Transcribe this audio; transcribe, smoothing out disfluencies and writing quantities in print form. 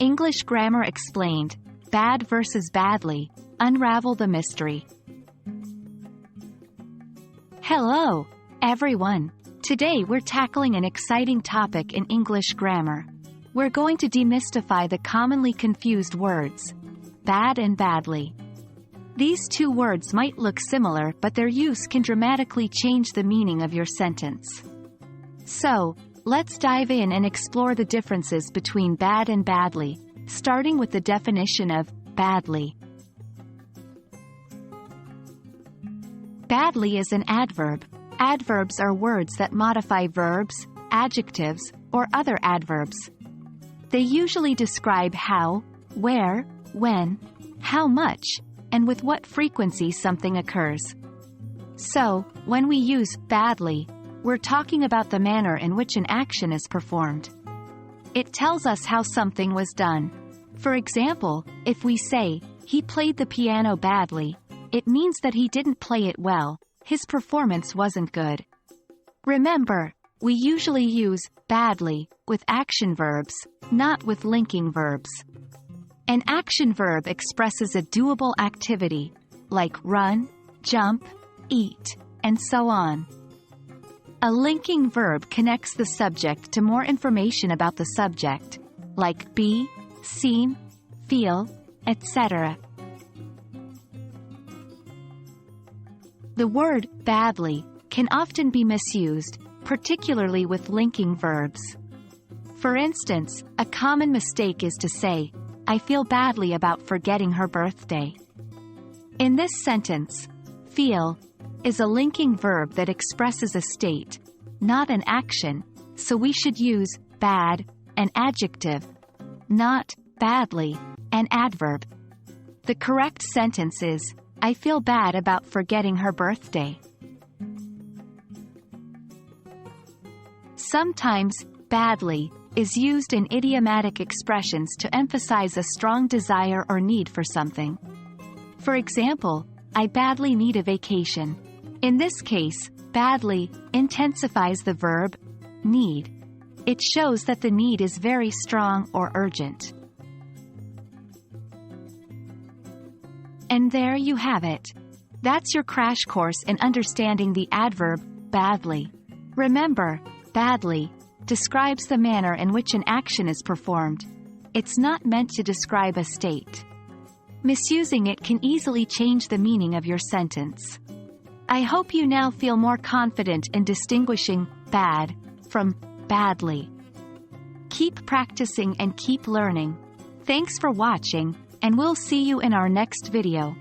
English Grammar Explained, Bad versus Badly, Unravel the Mystery. Hello, everyone. Today we're tackling an exciting topic in English grammar. We're going to demystify the commonly confused words, bad and badly. These two words might look similar, but their use can dramatically change the meaning of your sentence. So, let's dive in and explore the differences between bad and badly, starting with the definition of badly. Badly is an adverb. Adverbs are words that modify verbs, adjectives, or other adverbs. They usually describe how, where, when, how much, and with what frequency something occurs. So, when we use badly, we're talking about the manner in which an action is performed. It tells us how something was done. For example, if we say, "He played the piano badly," it means that he didn't play it well, his performance wasn't good. Remember, we usually use badly with action verbs, not with linking verbs. An action verb expresses a doable activity, like run, jump, eat, and so on. A linking verb connects the subject to more information about the subject, like be, seem, feel, etc. The word badly can often be misused, particularly with linking verbs. For instance, a common mistake is to say, "I feel badly about forgetting her birthday." In this sentence, feel is a linking verb that expresses a state, not an action, so we should use bad, an adjective, not badly, an adverb. The correct sentence is, "I feel bad about forgetting her birthday." Sometimes, badly is used in idiomatic expressions to emphasize a strong desire or need for something. For example, "I badly need a vacation." In this case, badly intensifies the verb need. It shows that the need is very strong or urgent. And there you have it. That's your crash course in understanding the adverb badly. Remember, badly describes the manner in which an action is performed. It's not meant to describe a state. Misusing it can easily change the meaning of your sentence. I hope you now feel more confident in distinguishing bad from badly. Keep practicing and keep learning. Thanks for watching, and we'll see you in our next video.